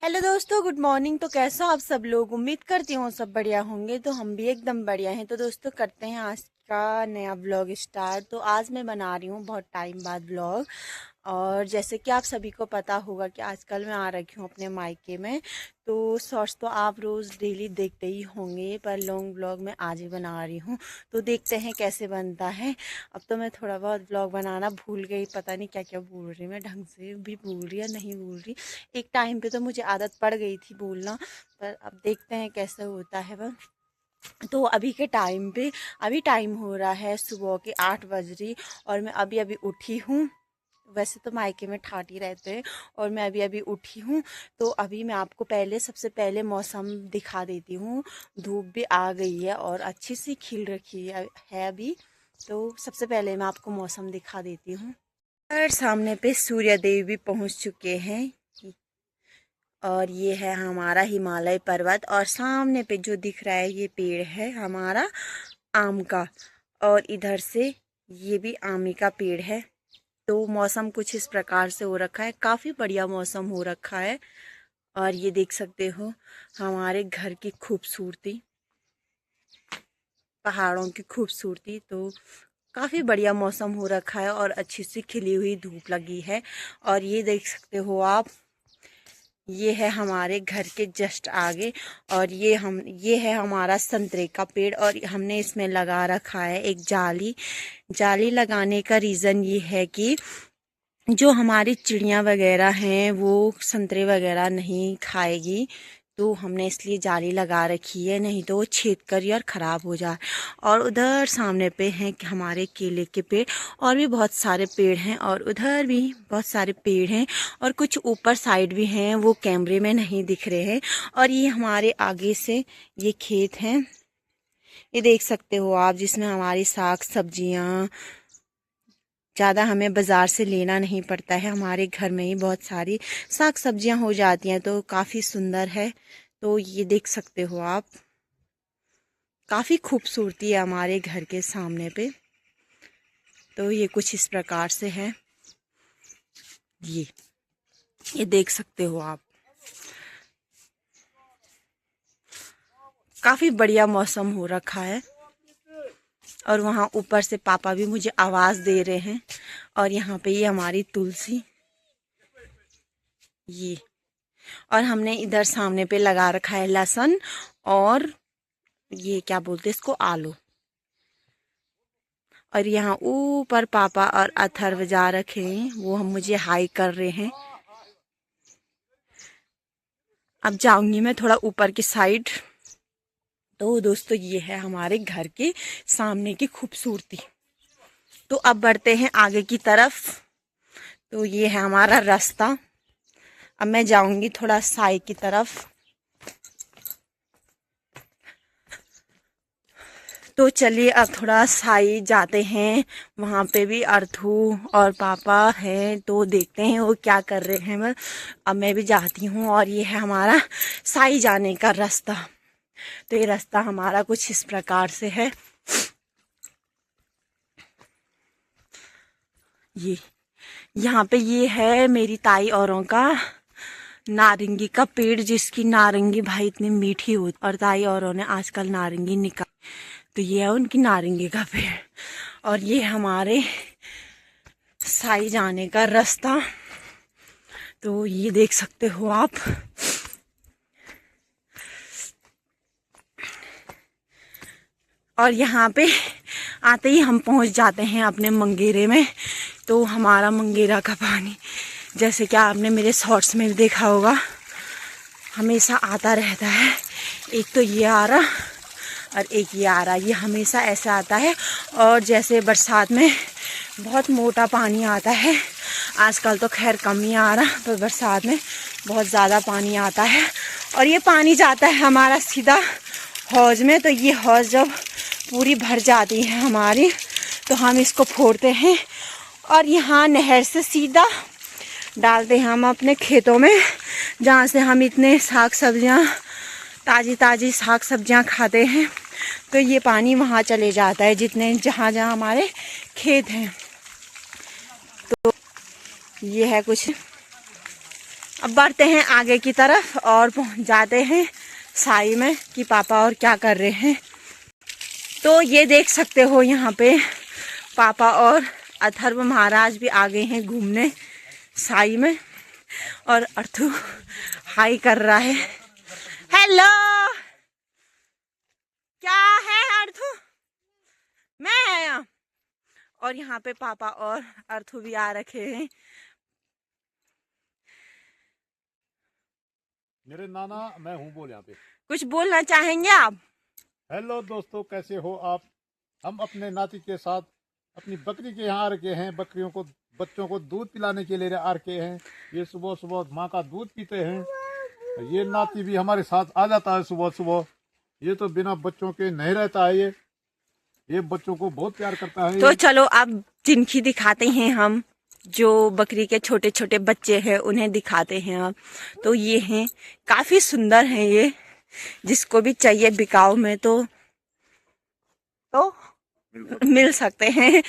Hello दोस्तों, good morning. तो कैसा आप सब लोग? उम्मीद करती हूँ सब बढ़िया होंगे। तो हम भी एकदम बढ़िया हैं। तो दोस्तों करते हैं आज का नया व्लॉग स्टार्ट। तो आज मैं बना रही हूँ बहुत टाइम बाद व्लॉग। और जैसे कि आप सभी को पता होगा कि आजकल मैं आ रखी हूँ अपने मायके में। तो शॉर्ट्स तो आप रोज़ डेली देखते ही होंगे, पर लॉन्ग व्लॉग मैं आज ही बना रही हूँ। तो देखते हैं कैसे बनता है। अब तो मैं थोड़ा बहुत व्लॉग बनाना भूल गई, पता नहीं क्या क्या बोल रही, मैं ढंग से भी बोल रही या नहीं बोल रही। एक टाइम पे तो मुझे आदत पड़ गई थी बोलना, पर अब देखते हैं कैसे होता है वह। तो अभी के टाइम पे अभी टाइम हो रहा है सुबह के 8 बज रही, और मैं अभी अभी उठी हूँ। वैसे तो मायके में ठाट ही रहते हैं, और मैं अभी अभी उठी हूँ। तो अभी मैं आपको सबसे पहले मौसम दिखा देती हूँ। धूप भी आ गई है और अच्छी सी खिल रखी है अभी। तो सबसे पहले मैं आपको मौसम दिखा देती हूँ। और सामने पे सूर्य देव भी पहुँच चुके हैं। और ये है हमारा हिमालय पर्वत, और सामने पे जो दिख रहा है ये पेड़ है हमारा आम का। और इधर से ये भी आमी का पेड़ है। तो मौसम कुछ इस प्रकार से हो रखा है, काफ़ी बढ़िया मौसम हो रखा है। और ये देख सकते हो हमारे घर की खूबसूरती, पहाड़ों की खूबसूरती। तो काफ़ी बढ़िया मौसम हो रखा है और अच्छी सी खिली हुई धूप लगी है। और ये देख सकते हो आप, ये है हमारे घर के जस्ट आगे। और ये है हमारा संतरे का पेड़, और हमने इसमें लगा रखा है एक जाली। जाली लगाने का रीज़न ये है कि जो हमारी चिड़ियाँ वगैरह हैं वो संतरे वगैरह नहीं खाएगी। तो हमने इसलिए जाली लगा रखी है, नहीं तो वो छेद कर और ख़राब हो जाए। और उधर सामने पे हैं कि हमारे केले के पेड़, और भी बहुत सारे पेड़ हैं, और उधर भी बहुत सारे पेड़ हैं, और कुछ ऊपर साइड भी हैं, वो कैमरे में नहीं दिख रहे हैं। और ये हमारे आगे से ये खेत हैं, ये देख सकते हो आप, जिसमें हमारी साग सब्जियाँ ज़्यादा हमें बाज़ार से लेना नहीं पड़ता है, हमारे घर में ही बहुत सारी साग सब्जियां हो जाती हैं। तो काफ़ी सुंदर है। तो ये देख सकते हो आप, काफ़ी खूबसूरती है हमारे घर के सामने पे। तो ये कुछ इस प्रकार से है। ये देख सकते हो आप, काफ़ी बढ़िया मौसम हो रखा है। और वहाँ ऊपर से पापा भी मुझे आवाज़ दे रहे हैं। और यहाँ पे ये हमारी तुलसी, ये, और हमने इधर सामने पे लगा रखा है लहसुन, और ये क्या बोलते हैं इसको, आलू। और यहाँ ऊपर पापा और अथर्व जा रखे हैं, वो हम मुझे हाई कर रहे हैं। अब जाऊंगी मैं थोड़ा ऊपर की साइड। तो दोस्तों ये है हमारे घर के सामने की खूबसूरती। तो अब बढ़ते हैं आगे की तरफ। तो ये है हमारा रास्ता। अब मैं जाऊंगी थोड़ा साई की तरफ। तो चलिए अब थोड़ा साई जाते हैं। वहाँ पे भी अर्थू और पापा हैं, तो देखते हैं वो क्या कर रहे हैं। अब मैं भी जाती हूँ। और ये है हमारा साई जाने का रास्ता। तो ये रास्ता हमारा कुछ इस प्रकार से है। ये यहाँ पे ये है मेरी ताई औरों का नारंगी का पेड़, जिसकी नारंगी भाई इतनी मीठी होती, और ताई औरों ने आजकल नारंगी निकाल। तो ये है उनकी नारंगी का पेड़। और ये हमारे साई जाने का रास्ता। तो ये देख सकते हो आप। और यहाँ पे आते ही हम पहुँच जाते हैं अपने मंगेरे में। तो हमारा मंगेरा का पानी, जैसे कि आपने मेरे शॉर्ट्स में भी देखा होगा, हमेशा आता रहता है। एक तो ये आ रहा और एक ये आ रहा, ये हमेशा ऐसा आता है। और जैसे बरसात में बहुत मोटा पानी आता है, आजकल तो खैर कम ही आ रहा, पर बरसात में बहुत ज़्यादा पानी आता है। और ये पानी जाता है हमारा सीधा हौज में। तो ये हौज जब पूरी भर जाती है हमारी, तो हम इसको फोड़ते हैं और यहाँ नहर से सीधा डालते हैं हम अपने खेतों में, जहाँ से हम इतने साग सब्जियाँ, ताज़ी ताज़ी साग सब्जियाँ खाते हैं। तो ये पानी वहाँ चले जाता है, जितने जहाँ जहाँ हमारे खेत हैं। तो ये है कुछ। अब बढ़ते हैं आगे की तरफ और पहुंच जाते हैं साई में कि पापा और क्या कर रहे हैं। तो ये देख सकते हो यहाँ पे पापा और अथर्व महाराज भी आ गए हैं घूमने साई में। और अर्थु हाई कर रहा है। हेलो, क्या है अर्थु? मैं आया। और यहाँ पे पापा और अर्थु भी आ रखे हैं। मेरे नाना मैं हूँ बोल यहाँ पे। कुछ बोलना चाहेंगे आप? हेलो दोस्तों, कैसे हो आप? हम अपने नाती के साथ अपनी बकरी के यहाँ आ रखे हैं। बकरियों को, बच्चों को दूध पिलाने के लिए आ रखे हैं। ये सुबह सुबह माँ का दूध पीते हैं। ये नाती भी हमारे साथ आ जाता है सुबह सुबह। ये तो बिना बच्चों के नहीं रहता है। ये बच्चों को बहुत प्यार करता है। तो चलो अब जिनकी दिखाते हैं हम, जो बकरी के छोटे छोटे बच्चे हैं उन्हें दिखाते हैं अब। तो ये हैं, काफी सुंदर हैं ये। जिसको भी चाहिए बिकाऊ में तो मिल सकते हैं।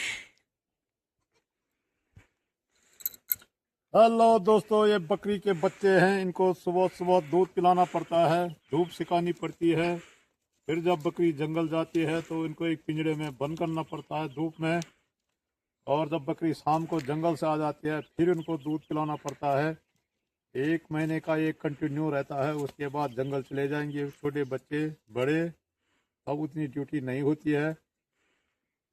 हेलो दोस्तों, ये बकरी के बच्चे हैं। इनको सुबह सुबह दूध पिलाना पड़ता है, धूप सिकानी पड़ती है। फिर जब बकरी जंगल जाती है तो इनको एक पिंजरे में बंद करना पड़ता है धूप में। और जब बकरी शाम को जंगल से आ जाती है फिर इनको दूध पिलाना पड़ता है। 1 महीने का ये कंटिन्यू रहता है। उसके बाद जंगल चले जाएंगे छोटे बच्चे बड़े। अब उतनी ड्यूटी नहीं होती है।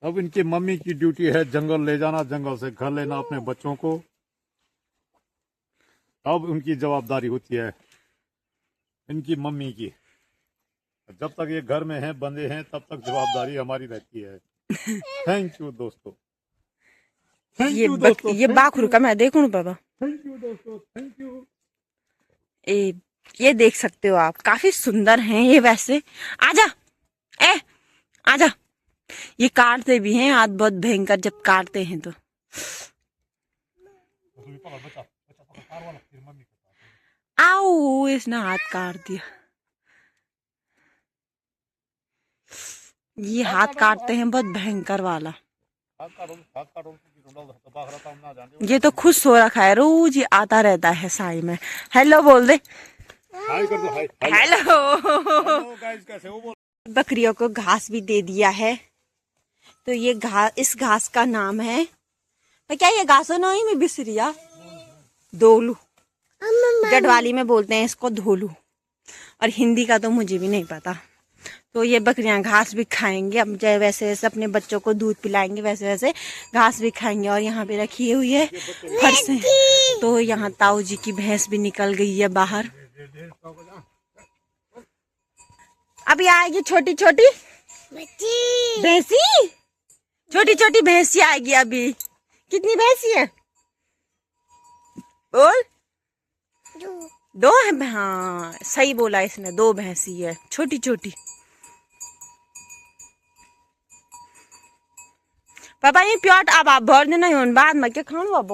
अब इनकी मम्मी की ड्यूटी है जंगल ले जाना, जंगल से घर लेना अपने बच्चों को। अब उनकी जवाबदारी होती है इनकी मम्मी की। जब तक ये घर में हैं, बंदे हैं, तब तक जवाबदारी हमारी रहती है। थैंक यू दोस्तों। ये बाखुर का मैं देखूं बाबा। थैंक यू दोस्तों, थैंक यू। ये देख सकते हो आप, काफी सुंदर हैं ये वैसे। आजा, ए आजा। ये काटते भी हैं हाथ बहुत भयंकर जब काटते हैं तो। आओ, इसने हाथ काट दिया। ये हाथ काटते हैं बहुत भयंकर वाला। ये तो खुद सो रखा है, रोज ये आता रहता है साई में। हेलो बोल दे। हाय कर दो, हाय। हेलो। गाइस, कैसे हो? बोल। बकरियों को घास भी दे दिया है। तो ये घास, इस घास का नाम है, तो क्या ये घासो नहीं में बिसरिया, दोलू। गढ़वाली में बोलते हैं इसको धोलू, और हिंदी का तो मुझे भी नहीं पता। तो ये बकरियां घास भी खाएंगे। अब जैसे वैसे वैसे अपने बच्चों को दूध पिलाएंगे वैसे वैसे घास भी खाएंगे। और यहाँ पे रखी हुई है फर्श। तो यहाँ ताऊ जी की भैंस भी निकल गई है बाहर। अभी आएगी छोटी छोटी भैंसी, छोटी छोटी भैंसी आएगी अभी। कितनी भैंसी है बोल? दो है। हाँ सही बोला इसने, 2 भैंसी है छोटी छोटी। पापा ये प्याट अब आप भर देना हो, बाद में क्या खाऊं अब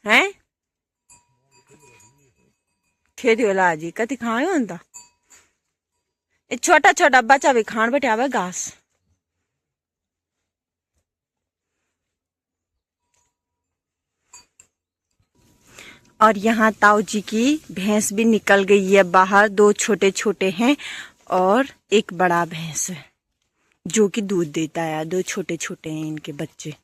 हैं? खेती वाला जी कति खाए होता। ये छोटा छोटा बच्चा भी खान बैठे आवे घास। और यहाँ ताऊ जी की भैंस भी निकल गई है बाहर। 2 छोटे छोटे हैं और एक बड़ा भैंस है जो कि दूध देता है। 2 छोटे छोटे हैं इनके बच्चे।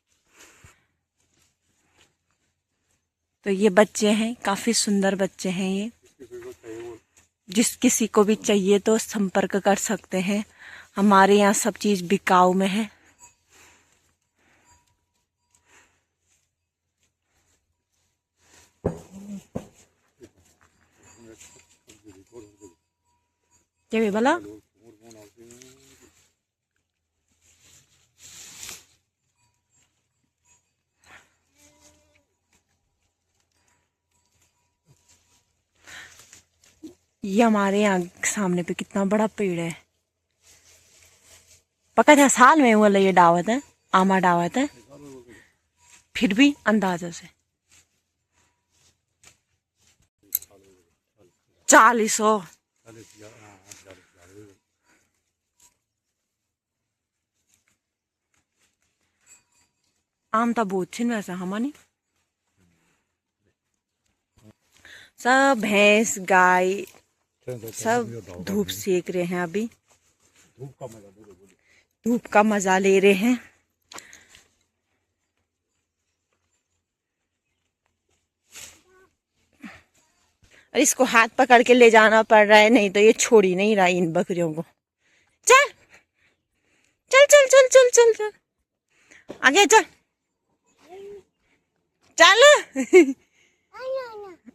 तो ये बच्चे हैं, काफी सुंदर बच्चे हैं ये। जिस किसी को भी चाहिए तो संपर्क कर सकते हैं। हमारे यहाँ सब चीज बिकाऊ में है। क्या बोला? ये हमारे यहाँ सामने पे कितना बड़ा पेड़ है। पका था साल में वो ये दावत है, आमा दावत है, फिर भी अंदाजा से 40 आम तो बहुत छिन वैसे हमारी। सब भैंस गाय सब धूप सेक रहे हैं अभी, धूप का मजा ले रहे हैं। और इसको हाथ पकड़ के ले जाना पड़ रहा है, नहीं तो ये छोड़ ही नहीं रहा इन बकरियों को। चल चल चल चल चल चल चल आगे चल चल।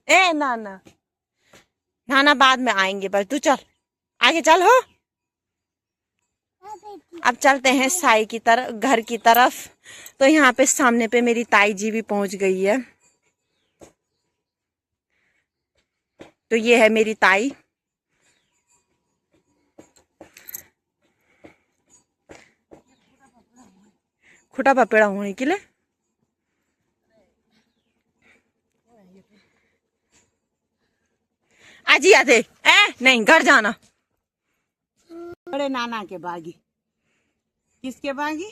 ए ना ना नाना बाद में आएंगे, बस तू चल आगे चल हो। अब चलते हैं साई की तरफ, घर की तरफ। तो यहाँ पे सामने पे मेरी ताई जी भी पहुंच गई है। तो ये है मेरी ताई। खुटा पपेड़ा होने के लिए आज ही आते नहीं घर जाना। बड़े नाना के बागी, किसके बागी?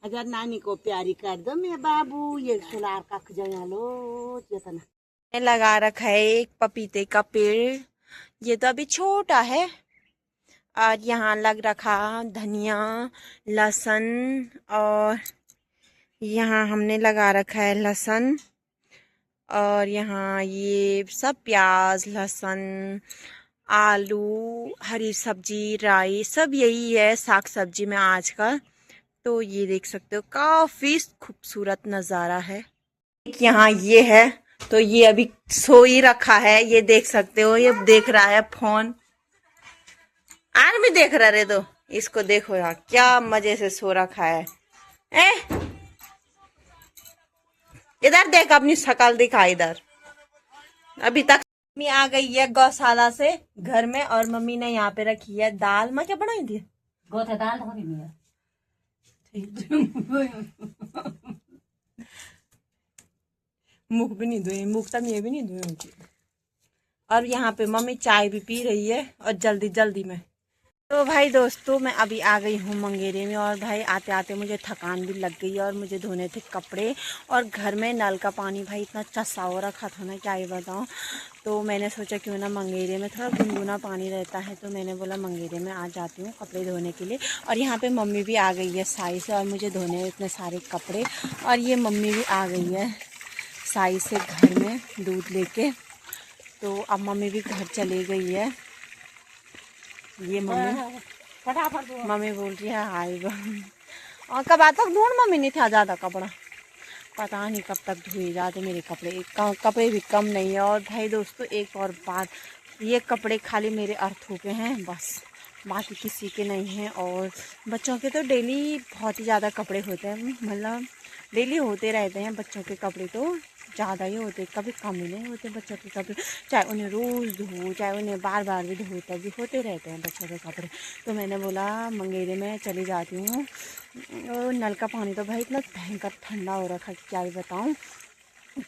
अगर नानी को प्यारी कर दो मेरे बाबू, ये सुनार का खजया लो जितना। लगा रखा है एक पपीते का पेड़, ये तो अभी छोटा है। और यहाँ लग रखा धनिया, लहसुन, और यहाँ हमने लगा रखा है लहसुन, और यहाँ ये सब प्याज, लहसुन, आलू, हरी सब्जी, राई, सब यही है साग सब्जी में आज का। तो ये देख सकते हो काफी खूबसूरत नज़ारा है। यहाँ ये है, तो ये अभी सो ही रखा है, ये देख सकते हो, ये देख रहा है फोन। आज भी देख रहा रे, तो इसको देखो यार क्या मजे से सो रखा है। इधर देख, अपनी शक्ल दिखा इधर। अभी तक मम्मी आ गई है गौशाला से घर में, और मम्मी ने यहाँ पे रखी है दाल। माँ क्या बनाई थी? गोथे दाल हो रही है। मुख भी नहीं धोए, मुख तक ये भी नहीं धोए। और यहाँ पे मम्मी चाय भी पी रही है, और जल्दी जल्दी में। तो भाई दोस्तों, मैं अभी आ गई हूँ मंगेरे में, और भाई आते आते मुझे थकान भी लग गई, और मुझे धोने थे कपड़े। और घर में नल का पानी भाई इतना चस्सा हो रखा था ना, क्या ही बताऊँ। तो मैंने सोचा क्यों ना मंगेरे में थोड़ा गुनगुना पानी रहता है, तो मैंने बोला मंगेरे में आ जाती हूँ कपड़े धोने के लिए। और यहाँ पे मम्मी भी आ गई है साई से, और मुझे धोने हैं इतने सारे कपड़े। और ये मम्मी भी आ गई है साई से घर में दूध लेके। तो अब मम्मी भी घर चली गई है। ये मम्मी बोल रही है हाय। और कब तक ढूंढ मम्मी नहीं था ज़्यादा कपड़ा, पता नहीं कब तक धोए जाते मेरे कपड़े। कपड़े भी कम नहीं है। और भाई दोस्तों एक और बात, ये कपड़े खाली मेरे अर्थों के हैं बस, बाकी किसी के नहीं हैं। और बच्चों के तो डेली बहुत ही ज़्यादा कपड़े होते हैं, मतलब डेली होते रहते हैं बच्चों के कपड़े, तो ज़्यादा ही होते, कभी कम ही नहीं होते बच्चों के कपड़े। चाहे उन्हें रोज़ धो, चाहे उन्हें बार बार भी धो, तभी होते रहते हैं बच्चों के कपड़े। तो मैंने बोला मंगेरे में चली जाती हूँ। नल का पानी तो भाई इतना भयंकर ठंडा हो रखा कि क्या ही बताऊँ।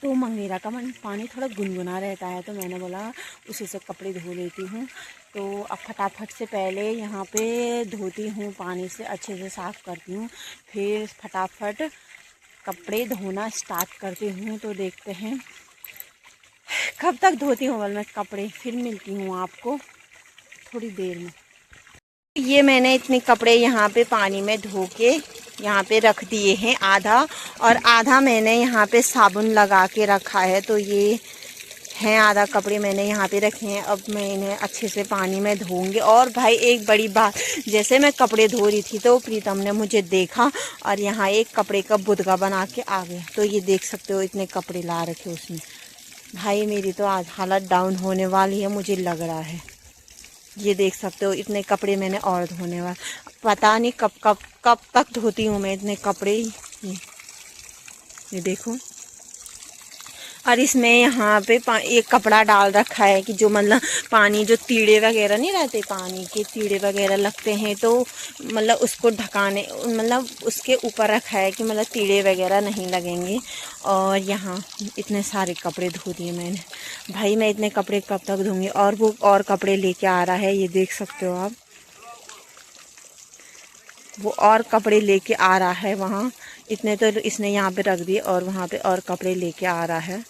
तो मंगेरा का पानी थोड़ा गुनगुना रहता है, तो मैंने बोला उसी से कपड़े धो लेती हूँ। तो अब फटाफट से पहले यहाँ पे धोती हूँ, पानी से अच्छे से साफ़ करती हूँ, फिर फटाफट कपड़े धोना स्टार्ट करती हूँ। तो देखते हैं कब तक धोती हूँ मैं कपड़े, फिर मिलती हूँ आपको थोड़ी देर में। ये मैंने इतने कपड़े यहाँ पे पानी में धो के यहाँ पे रख दिए हैं आधा, और आधा मैंने यहाँ पे साबुन लगा के रखा है। तो ये हैं आधा कपड़े मैंने यहाँ पे रखे हैं। अब मैं इन्हें अच्छे से पानी में धोऊंगी। और भाई एक बड़ी बात, जैसे मैं कपड़े धो रही थी तो प्रीतम ने मुझे देखा और यहाँ एक कपड़े का बुदगा बना के आ गया। तो ये देख सकते हो इतने कपड़े ला रखे उसने। भाई मेरी तो आज हालत डाउन होने वाली है, मुझे लग रहा है। ये देख सकते हो इतने कपड़े मैंने और धोने वाले, पता नहीं कब कब कब तक धोती हूँ मैं इतने कपड़े। ये देखो, और इसमें यहाँ पे एक कपड़ा डाल रखा है कि जो मतलब पानी, जो कीड़े वगैरह नहीं रहते, पानी के कीड़े वगैरह लगते हैं तो मतलब उसको ढकाने, मतलब उसके ऊपर रखा है कि मतलब कीड़े वगैरह नहीं लगेंगे। और यहाँ इतने सारे कपड़े धो दिए मैंने। भाई मैं इतने कपड़े कब तक धोंगी। और वो और कपड़े लेके आ रहा है, ये देख सकते हो आप, वो और कपड़े लेके आ रहा है वहाँ। इतने तो इसने यहाँ पे रख दिए और वहाँ पे और कपड़े लेके आ रहा है।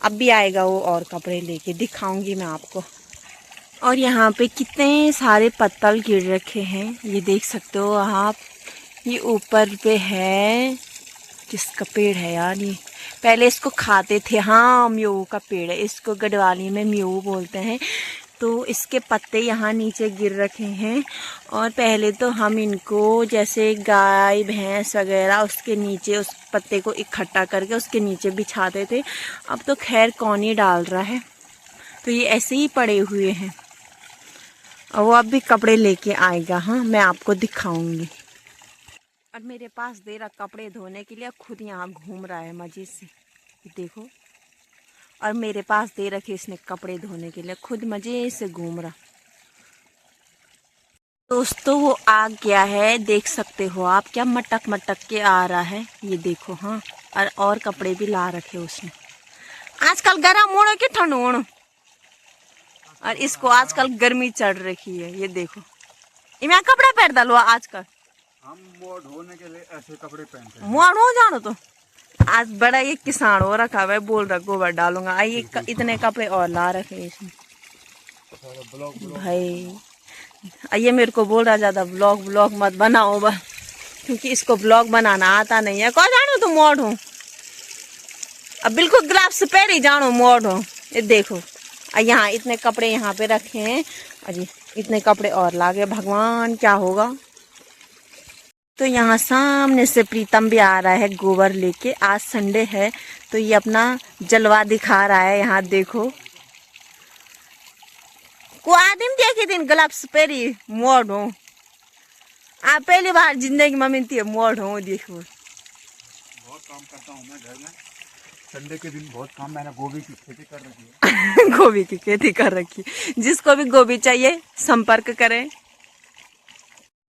अब भी आएगा वो और कपड़े लेके, दिखाऊंगी मैं आपको। और यहाँ पे कितने सारे पत्तल गिर रखे हैं, ये देख सकते हो आप। ये ऊपर पे है, किसका पेड़ है यार ये? पहले इसको खाते थे, हाँ म्यू का पेड़ है, इसको गढ़वाली में म्यू बोलते हैं। तो इसके पत्ते यहाँ नीचे गिर रखे हैं। और पहले तो हम इनको जैसे गाय भैंस वगैरह उसके नीचे उस पत्ते को इकट्ठा करके उसके नीचे बिछाते थे। अब तो खैर कौन ही डाल रहा है, तो ये ऐसे ही पड़े हुए हैं। और वो अब भी कपड़े लेके आएगा, हाँ मैं आपको दिखाऊंगी। और मेरे पास दे रहा कपड़े धोने के लिए, खुद यहाँ घूम रहा है मजे से, देखो। और मेरे पास दे रखे इसने कपड़े धोने के लिए, खुद मजे से घूम रहा। दोस्तों वो आ गया है, देख सकते हो आप, क्या मटक मटक के आ रहा है, ये देखो। हाँ और कपड़े भी ला रखे उसने। आजकल गर्म होने के ठंड होने, और इसको आजकल गर्मी चढ़ रखी है, ये देखो। इमें कपड़े पहन डालो आजकल, हम मोड़ होने के लिए ऐसे कपड़े पहनते हैं। मोड़ हो जानो तो आज बड़ा ये किसान हो रखा है, बोल रहा गोबर डालूंगा। आई इतने कपड़े और ला रखे इसने भाई। ये मेरे को बोल रहा ज्यादा ब्लॉग मत बनाओ बा, क्योंकि इसको ब्लॉग बनाना आता नहीं है। कौन जानो तो मोड़ हो, अब बिल्कुल ग्लव्स पहन ही जानो मोड़ हो। ये देखो यहाँ इतने कपड़े यहाँ पे रखे हैं, अजी इतने कपड़े और लागे, भगवान क्या होगा। तो यहाँ सामने से प्रीतम भी आ रहा है गोबर लेके, आज संडे है तो ये अपना जलवा दिखा रहा है। यहाँ देखो को आदमी देखे दिन ग्लव्स पहरी मोड़ हो, आप पहली बार जिंदगी में मिलती मोड़ हो। देखो बहुत काम करता हूँ मैं घर में, संडे के दिन बहुत काम। मैंने गोभी की खेती कर रखी है। गोभी की खेती कर रखी, जिसको भी गोभी चाहिए संपर्क करें।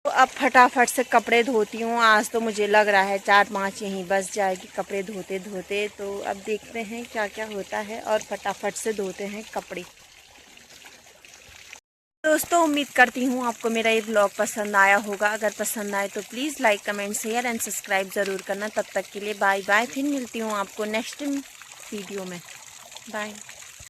तो अब फटाफट से कपड़े धोती हूँ। आज तो मुझे लग रहा है 4-5 यहीं बस जाएगी कपड़े धोते धोते। तो अब देखते हैं क्या क्या होता है, और फटाफट से धोते हैं कपड़े। दोस्तों उम्मीद करती हूँ आपको मेरा ये ब्लॉग पसंद आया होगा। अगर पसंद आए तो please like comment share and subscribe ज़रूर करना। तब तक के लिए बाय बाय, फिर मिलती हूँ आपको नेक्स्ट वीडियो में। बाय।